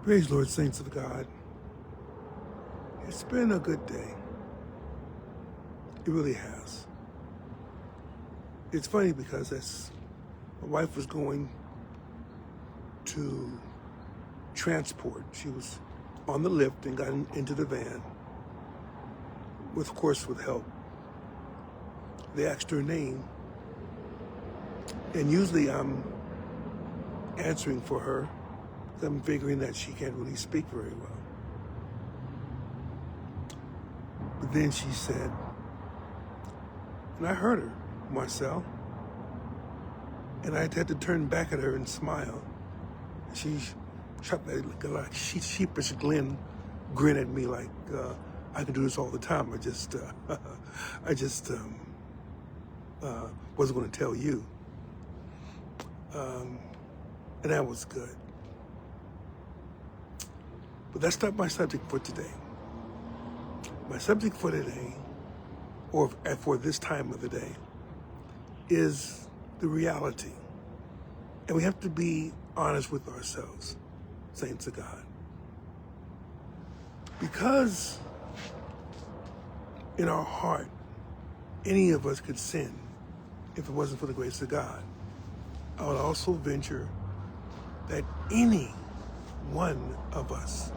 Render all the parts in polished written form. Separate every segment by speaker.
Speaker 1: Praise Lord, saints of God. It's been a good day. It really has. It's funny because as my wife was going to transport, she was on the lift and got into the van, of course, with help. They asked her name, and usually I'm answering for her. I'm figuring that she can't really speak very well. But then she said, and I heard her, Marcel, and I had to turn back at her and smile. She shot that like sheepish grin at me like, I can do this all the time. I just wasn't going to tell you. And that was good. But that's not my subject for today. My subject for today, or for this time of the day, is the reality. And we have to be honest with ourselves, saints of God. Because in our heart, any of us could sin if it wasn't for the grace of God. I would also venture that any one of us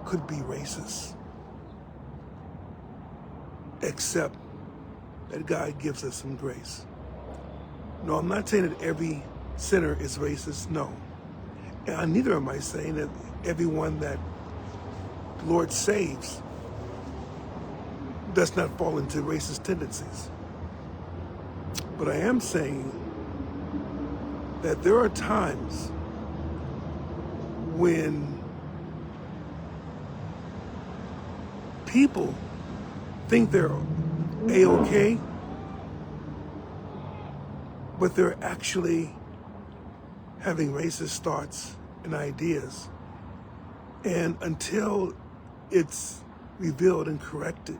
Speaker 1: could be racist, except that God gives us some grace. No, I'm not saying that every sinner is racist, no. And neither am I saying that everyone that the Lord saves does not fall into racist tendencies. But I am saying that there are times when people think they're A-okay, but they're actually having racist thoughts and ideas. And until it's revealed and corrected,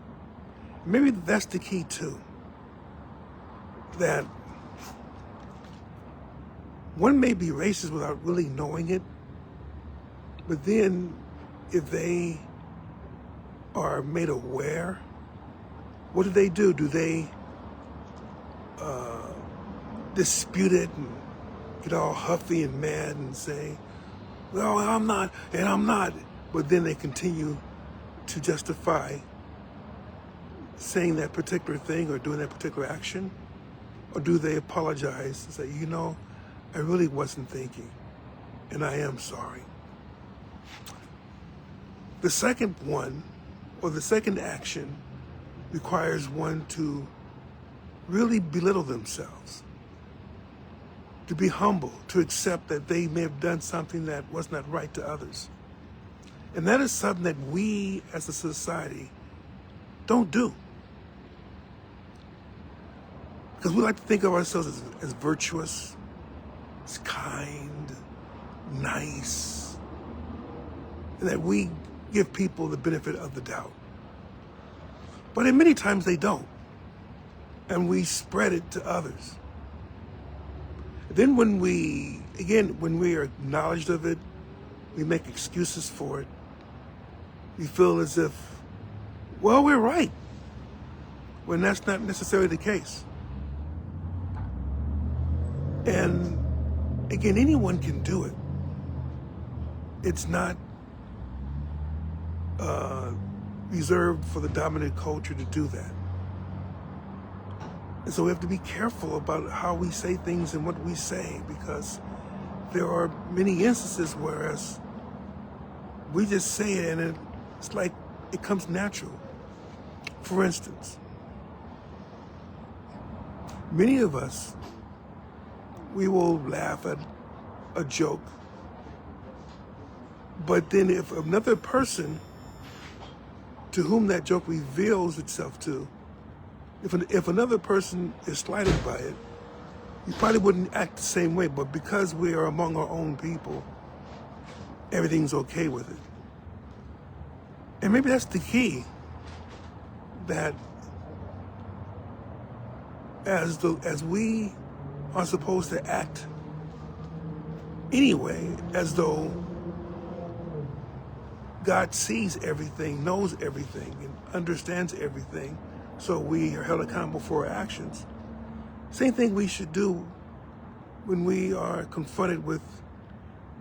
Speaker 1: maybe that's the key too, that one may be racist without really knowing it, but then if they are made aware, what do? Do they dispute it and get all huffy and mad and say, well, I'm not, and I'm not, but then they continue to justify saying that particular thing or doing that particular action? Or do they apologize and say, I really wasn't thinking, and I am sorry? The second one, or the second action, requires one to really belittle themselves, to be humble, to accept that they may have done something that was not right to others. And that is something that we as a society don't do. Because we like to think of ourselves as virtuous, as kind, nice, and that we give people the benefit of the doubt. But in many times they don't. And we spread it to others. Then when we are acknowledged of it, we make excuses for it. We feel as if, well, we're right, when that's not necessarily the case. And again, anyone can do it. It's not reserved for the dominant culture to do that. And so we have to be careful about how we say things and what we say, because there are many instances where we just say it and it's like it comes natural. For instance, many of us, we will laugh at a joke, but then if another person to whom that joke reveals itself to, if another person is slighted by it, you probably wouldn't act the same way, but because we are among our own people, everything's okay with it. And maybe that's the key, that as we are supposed to act anyway, as though God sees everything, knows everything, and understands everything, so we are held accountable for our actions. Same thing we should do when we are confronted with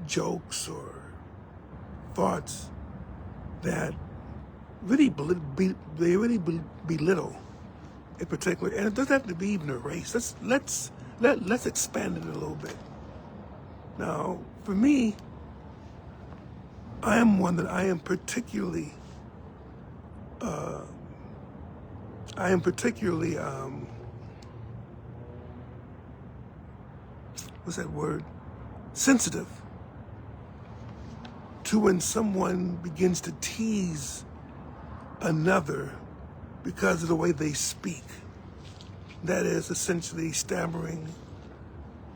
Speaker 1: jokes or thoughts that really belittle a particular, and it doesn't have to be even a race. Let's expand it a little bit. Now, for me, I am one that I am particularly what's that word? Sensitive to when someone begins to tease another because of the way they speak. That is essentially stammering,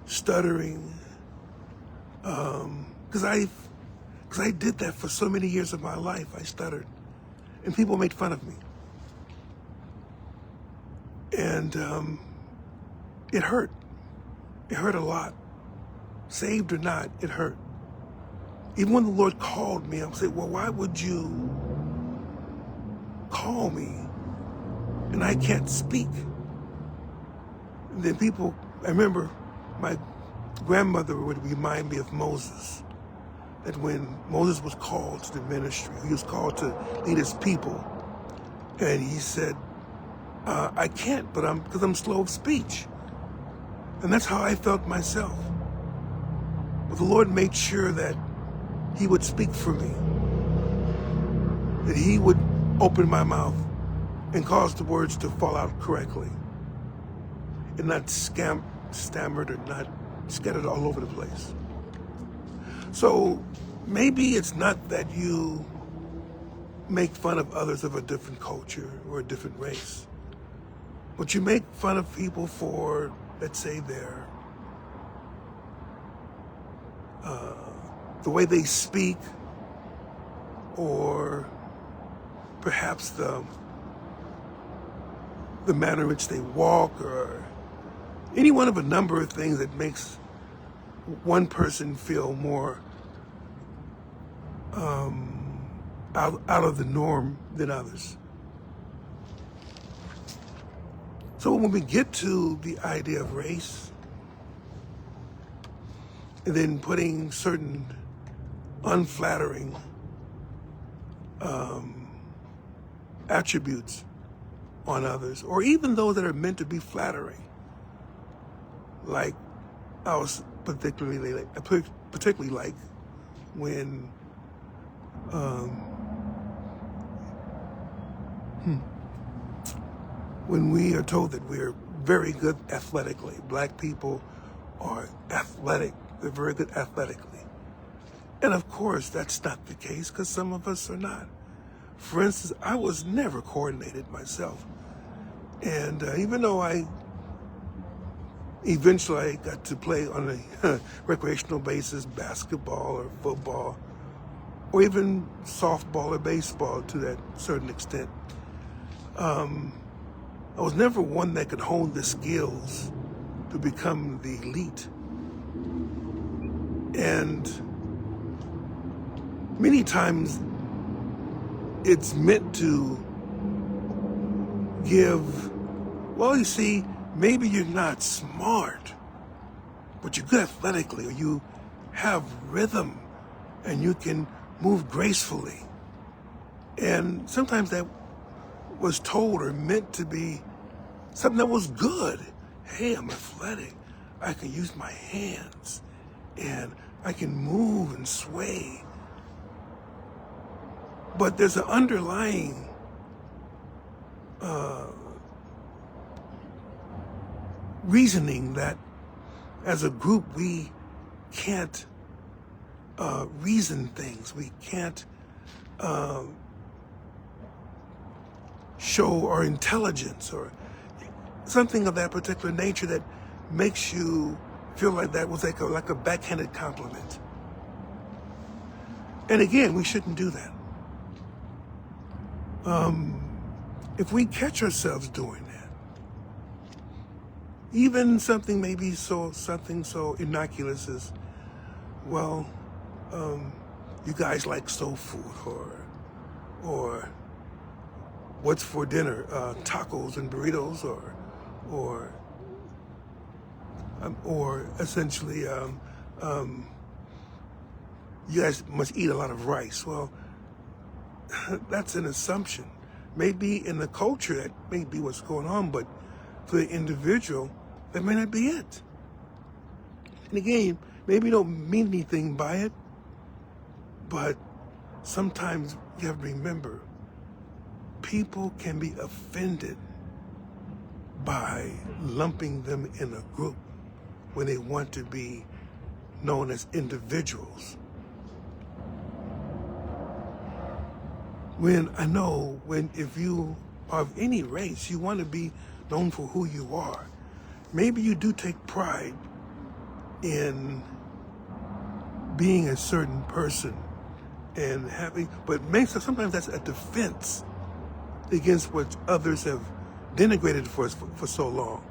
Speaker 1: stuttering, because I did that for so many years of my life. I stuttered, and people made fun of me, and it hurt. It hurt a lot. Saved or not, it hurt. Even when the Lord called me, I would say, well, why would you call me and I can't speak? And then people, I remember my grandmother would remind me of Moses, that when Moses was called to the ministry, he was called to lead his people, and he said, I can't, because I'm slow of speech. And that's how I felt myself. But the Lord made sure that he would speak for me, that he would open my mouth and cause the words to fall out correctly and not stammered or not scattered all over the place. So maybe it's not that you make fun of others of a different culture or a different race, but you make fun of people for, let's say, the way they speak, or perhaps the manner in which they walk, or any one of a number of things that makes one person feel more out of the norm than others. So when we get to the idea of race, and then putting certain unflattering attributes on others, or even those that are meant to be flattering, like I was particularly like when when we are told that we're very good athletically. Black people are athletic. They're very good athletically. And of course, that's not the case, because some of us are not. For instance, I was never coordinated myself. And even though I eventually got to play on a recreational basis, basketball or football, or even softball or baseball to that certain extent, I was never one that could hone the skills to become the elite. And many times it's meant to give, well, you see, maybe you're not smart, but you're good athletically, or you have rhythm and you can move gracefully. And sometimes that was told or meant to be something that was good. Hey, I'm athletic. I can use my hands and I can move and sway. But there's an underlying reasoning that as a group we can't reason things. We can't show our intelligence or something of that particular nature that makes you feel like that was like a backhanded compliment. And again, we shouldn't do that. If we catch ourselves doing that, even something so innocuous as, well, you guys like soul food, or or what's for dinner, tacos and burritos, or essentially, you guys must eat a lot of rice. Well, that's an assumption. Maybe in the culture that may be what's going on, but for the individual, that may not be it. And again, maybe you don't mean anything by it, but sometimes you have to remember, people can be offended by lumping them in a group when they want to be known as individuals. If you are of any race, you want to be known for who you are. Maybe you do take pride in being a certain person and but sometimes that's a defense against what others have denigrated for us for so long.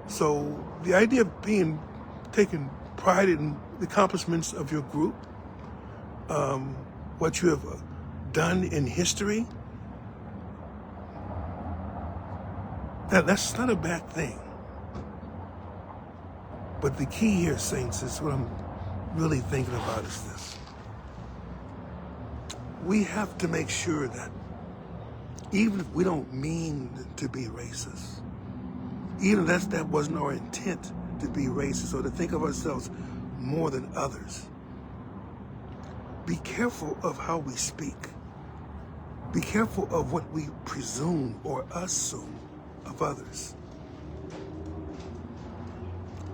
Speaker 1: So the idea of taking pride in the accomplishments of your group, what you have done in history, that's not a bad thing. But the key here, saints, is what I'm really thinking about is this. We have to make sure that even if we don't mean to be racist, even if that wasn't our intent to be racist or to think of ourselves more than others, be careful of how we speak. Be careful of what we presume or assume of others.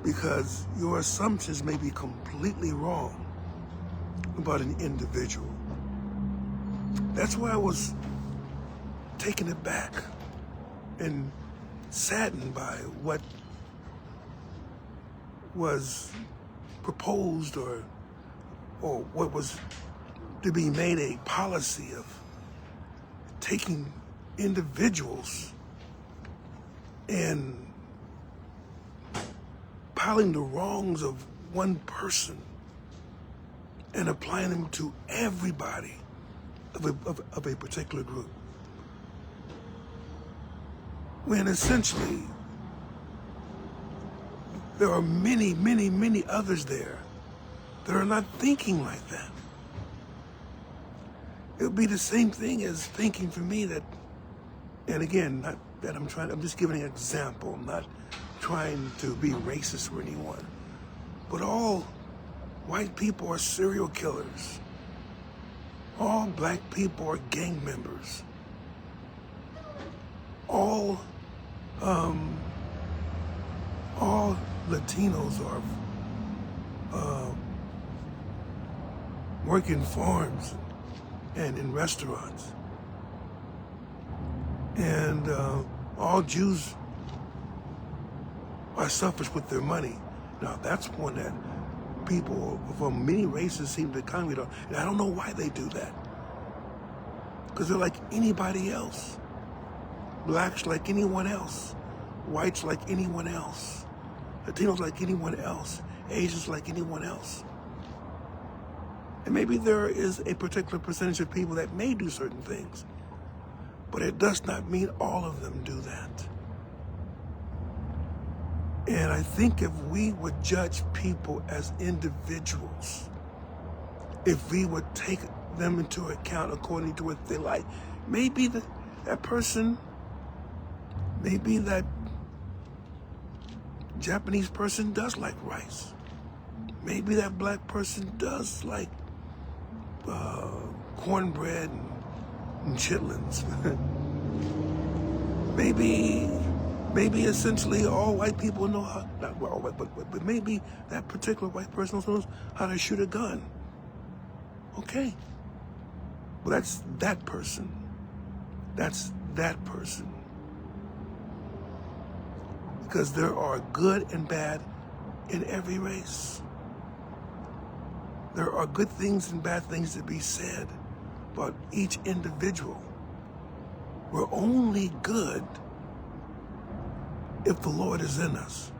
Speaker 1: Because your assumptions may be completely wrong about an individual. That's why I was taken aback and saddened by what was proposed or what was to be made a policy of taking individuals and piling the wrongs of one person and applying them to everybody of a particular group. When essentially there are many, many, many others there that are not thinking like that. It would be the same thing as thinking for me that, and again, not that I'm just giving an example. I'm not trying to be racist for anyone, but all white people are serial killers. All black people are gang members. All Latinos are working farms and in restaurants. And all Jews are selfish with their money. Now, that's one that people from many races seem to comment on. And I don't know why they do that. Because they're like anybody else. Blacks like anyone else. Whites like anyone else. Latinos like anyone else. Asians like anyone else. And maybe there is a particular percentage of people that may do certain things, but it does not mean all of them do that. And I think if we would judge people as individuals, if we would take them into account according to what they like, maybe that person, maybe that Japanese person does like rice. Maybe that black person does like cornbread and chitlins. Maybe essentially all white people know how, not all white, but maybe that particular white person also knows how to shoot a gun. Okay. Well, that's that person. That's that person. Because there are good and bad in every race. There are good things and bad things to be said about each individual. We're only good if the Lord is in us.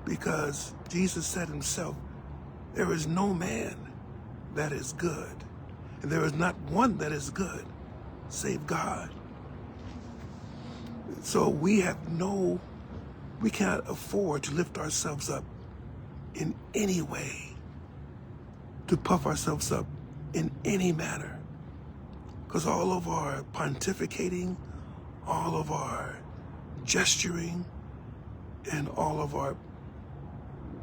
Speaker 1: Because Jesus said himself, there is no man that is good. and there is not one that is good, save God. So we cannot afford to lift ourselves up in any way, to puff ourselves up in any manner. Because all of our pontificating, all of our gesturing, and all of our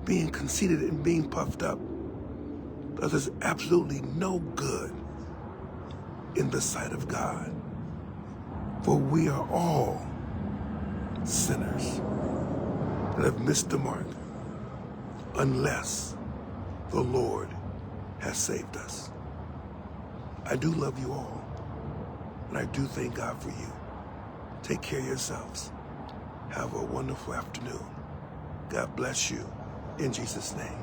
Speaker 1: being conceited and being puffed up does us absolutely no good in the sight of God. For we are all sinners that have missed the mark unless the Lord has saved us. I do love you all, and I do thank God for you. Take care of yourselves. Have a wonderful afternoon. God bless you in Jesus' name.